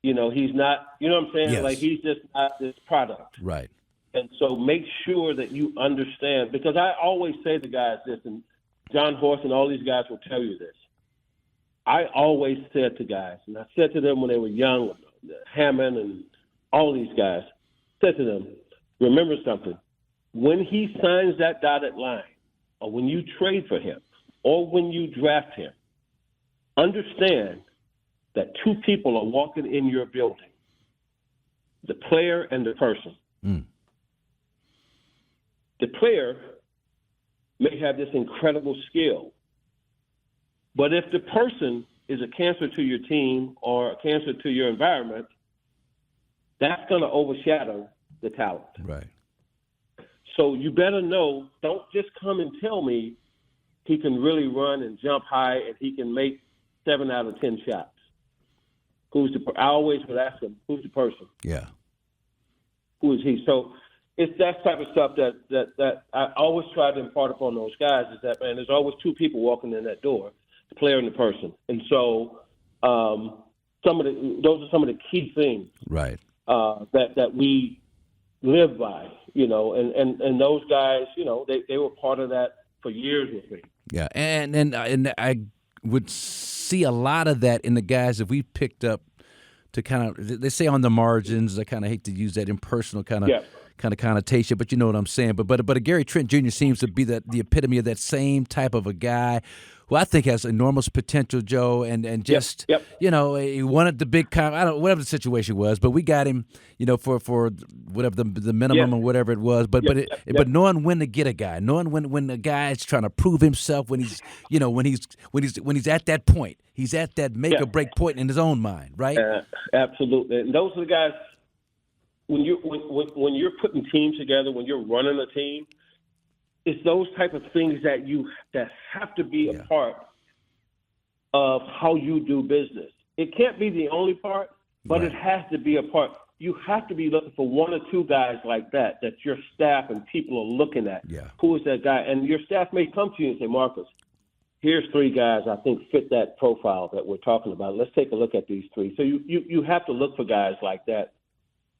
He's not, you know what I'm saying? Yes. Like, he's just not this product. Right. And so make sure that you understand, because I always say to guys this, and John Horst and all these guys will tell you this. I always said to guys, and I said to them when they were young, Hammond and all these guys, said to them, remember something. When he signs that dotted line, or when you trade for him, or when you draft him, understand that 2 people are walking in your building, the player and the person. The player may have this incredible skill, but if the person is a cancer to your team or a cancer to your environment, that's going to overshadow the talent. Right. So you better know, don't just come and tell me he can really run and jump high and he can make 7 out of 10 shots. I always would ask him, who's the person? Yeah. Who is he? So it's that type of stuff that I always try to impart upon those guys is that, man, there's always 2 people walking in that door, the player and the person. And so those are some of the key things. Right. That we live by, and those guys, they were part of that for years with me. Yeah, and I would see a lot of that in the guys that we picked up to kind of, they say on the margins. I kind of hate to use that impersonal kind of connotation, but you know what I'm saying. But Gary Trent Jr. seems to be the epitome of that same type of a guy who I think has enormous potential, Joe, and just you know, he wanted the big whatever the situation was, but we got him, you know, for whatever the minimum or whatever it was. But knowing when to get a guy, knowing when a guy is trying to prove himself, when he's, you know, when he's at that point, he's at that make or break point in his own mind, right? Absolutely, and those are the guys. When you're putting teams together, when you're running a team, it's those type of things that have to be a part of how you do business. It can't be the only part, but it has to be a part. You have to be looking for one or two guys like that your staff and people are looking at. Yeah. Who is that guy? And your staff may come to you and say, Marques, here's three guys I think fit that profile that we're talking about. Let's take a look at these three. So you have to look for guys like that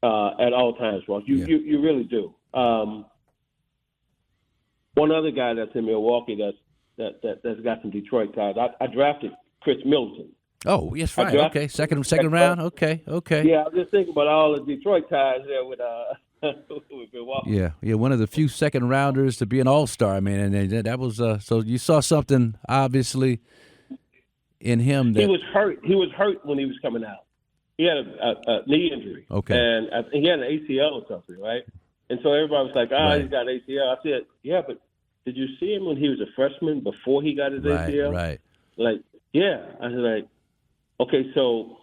at all times, Ross. You really do. One other guy that's in Milwaukee that's got some Detroit ties. I drafted Khris Middleton. Oh, yes, right. Okay, second round. Okay. Yeah, I was just thinking about all the Detroit ties there with Milwaukee. Yeah, one of the few second rounders to be an all-star, man, and that was so you saw something obviously in him. He was hurt. He was hurt when he was coming out. He had a knee injury. Okay. And I think he had an ACL or something, right? And so everybody was like, he's got ACL. I said, yeah, but did you see him when he was a freshman before he got his ACL? Right. Like, yeah. I was like, okay, so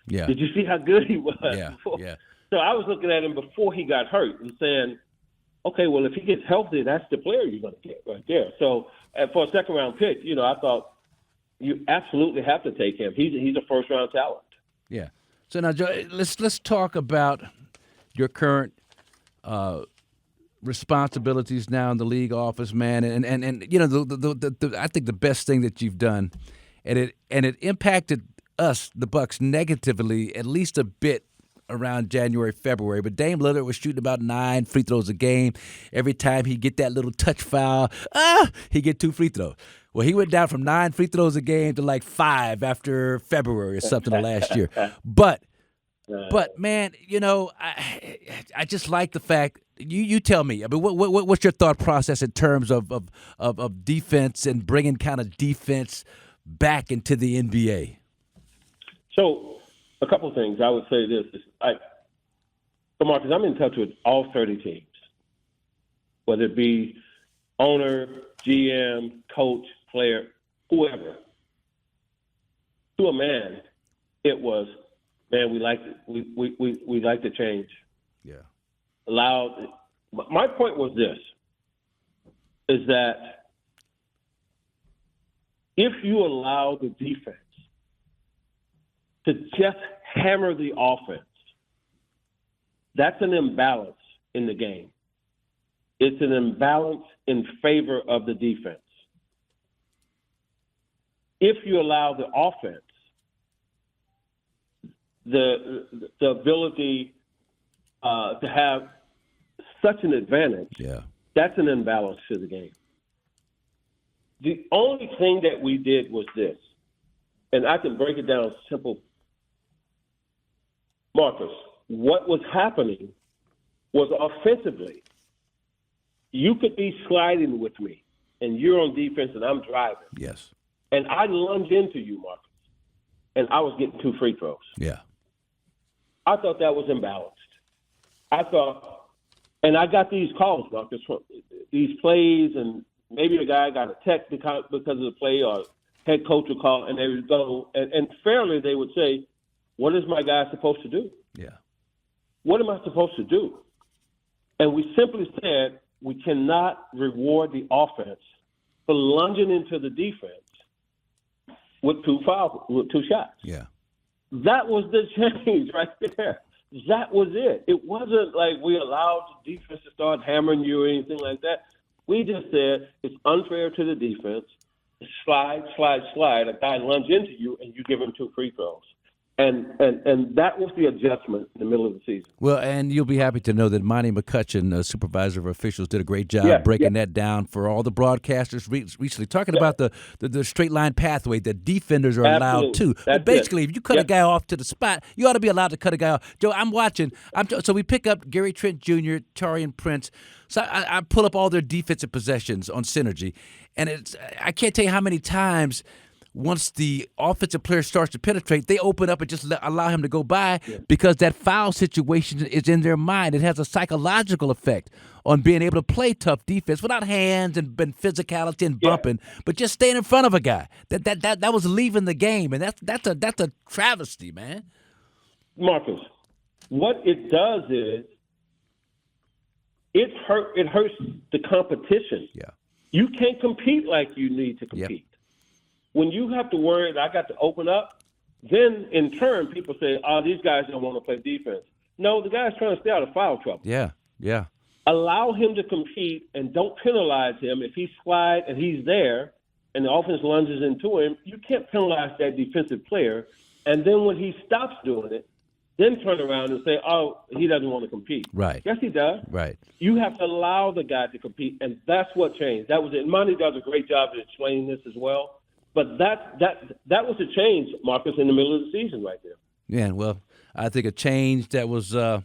did you see how good he was? Before? Yeah. So I was looking at him before he got hurt and saying, okay, well, if he gets healthy, that's the player you're going to get right there. So for a second-round pick, you know, I thought you absolutely have to take him. He's a first-round talent. Yeah. So now, Joe, let's talk about your current responsibilities now in the league office, man. And you know, I think the best thing that you've done, and it impacted us, the Bucks, negatively at least a bit around January, February. But Dame Lillard was shooting about 9 free throws a game. Every time he get that little touch foul, he get 2 free throws. Well, he went down from 9 free throws a game to like 5 after February or something of last year. But man, you know, I just like the fact. You tell me. I mean, what's your thought process in terms of defense and bringing kind of defense back into the NBA? So, a couple of things. I would say this: so Marques, I'm in touch with all 30 teams, whether it be owner, GM, coach, player, whoever. To a man, it was, man, we like the change. Yeah. Allowed. My point was this: is that if you allow the defense to just hammer the offense, that's an imbalance in the game. It's an imbalance in favor of the defense. If you allow the offense the ability to have such an advantage, that's an imbalance to the game. The only thing that we did was this, and I can break it down simple. Marques, what was happening was offensively, you could be sliding with me, and you're on defense, and I'm driving. Yes. And I lunged into you, Marques, and I was getting 2 free throws. Yeah. I thought that was imbalanced. I thought, and I got these calls, Marques, these plays, and maybe a guy got a text because of the play, or head coach would call, and they would go, and fairly they would say, what is my guy supposed to do? Yeah. What am I supposed to do? And we simply said we cannot reward the offense for lunging into the defense with 2 shots. Yeah. That was the change right there. That was it. It wasn't like we allowed the defense to start hammering you or anything like that. We just said it's unfair to the defense. Slide. A guy lunge into you, and you give him 2 free throws. And that was the adjustment in the middle of the season. Well, and you'll be happy to know that Monty McCutcheon, supervisor of officials, did a great job breaking that down for all the broadcasters recently, talking about the straight line pathway that defenders are allowed to. But basically, if you cut a guy off to the spot, you ought to be allowed to cut a guy off. Joe, I'm watching. So we pick up Gary Trent Jr., Taurean Prince. So I pull up all their defensive possessions on Synergy, and I can't tell you how many times once the offensive player starts to penetrate, they open up and just allow him to go by because that foul situation is in their mind. It has a psychological effect on being able to play tough defense without hands and physicality and bumping, but just staying in front of a guy. That was leaving the game, and that's a travesty, man. Marcus, what it does is it hurts the competition. Yeah. You can't compete like you need to compete. Yep. When you have to worry that I got to open up, then in turn people say, "Oh, these guys don't want to play defense." No, the guy's trying to stay out of foul trouble. Yeah. Allow him to compete and don't penalize him if he slides and he's there and the offense lunges into him. You can't penalize that defensive player. And then when he stops doing it, then turn around and say, "Oh, he doesn't want to compete." Right. Yes, he does. Right. You have to allow the guy to compete, and that's what changed. That was it. Monty does a great job of explaining this as well. But that was a change, Marcus, in the middle of the season right there. Yeah, well, I think a change that was I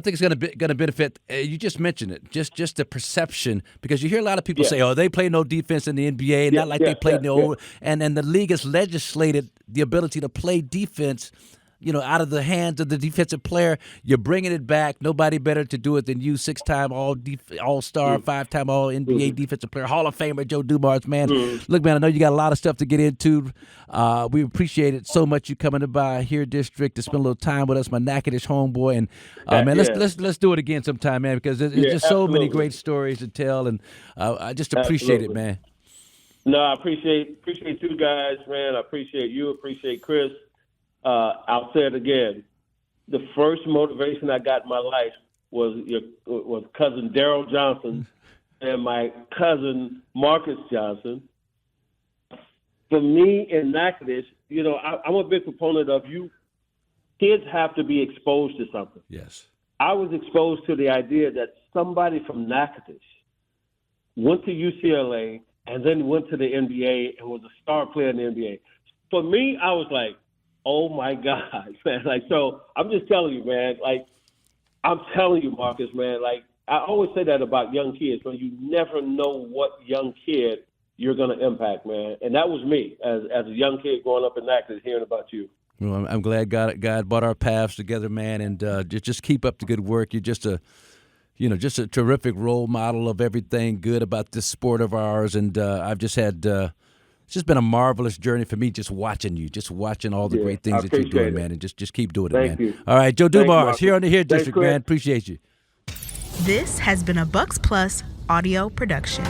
think it's going to benefit. You just mentioned it, just the perception, because you hear a lot of people say, "Oh, they play no defense in the NBA, not like they played in the old." And the league has legislated the ability to play defense, out of the hands of the defensive player. You're bringing it back. Nobody better to do it than you, 6-time All-Star, 5-time All-NBA defensive player, Hall of Famer Joe Dumars, man. Look, man, I know you got a lot of stuff to get into. We appreciate it so much you coming by here, District, to spend a little time with us, my Natchitoches homeboy. And man, let's do it again sometime, man, because there's just so many great stories to tell, and I just appreciate it, man. No, I appreciate you guys, man. I appreciate you. Appreciate Chris. I'll say it again. The first motivation I got in my life was cousin Daryl Johnson and my cousin Marques Johnson. For me in Natchitoches, I'm a big proponent of kids have to be exposed to something. Yes. I was exposed to the idea that somebody from Natchitoches went to UCLA and then went to the NBA and was a star player in the NBA. For me, I was like, oh my God, man! So I'm just telling you, man. I'm telling you, Marcus, man. I always say that about young kids, but you never know what young kid you're going to impact, man. And that was me as a young kid growing up in Natchitoches, hearing about you. Well, I'm glad God brought our paths together, man, and just keep up the good work. You're just a terrific role model of everything good about this sport of ours, and I've just had. It's just been a marvelous journey for me just watching all the great things that you're doing, man, and just keep doing it, man. Thank you. All right, Joe Dumars here on the Here District, man. Appreciate you. This has been a Bucks Plus audio production.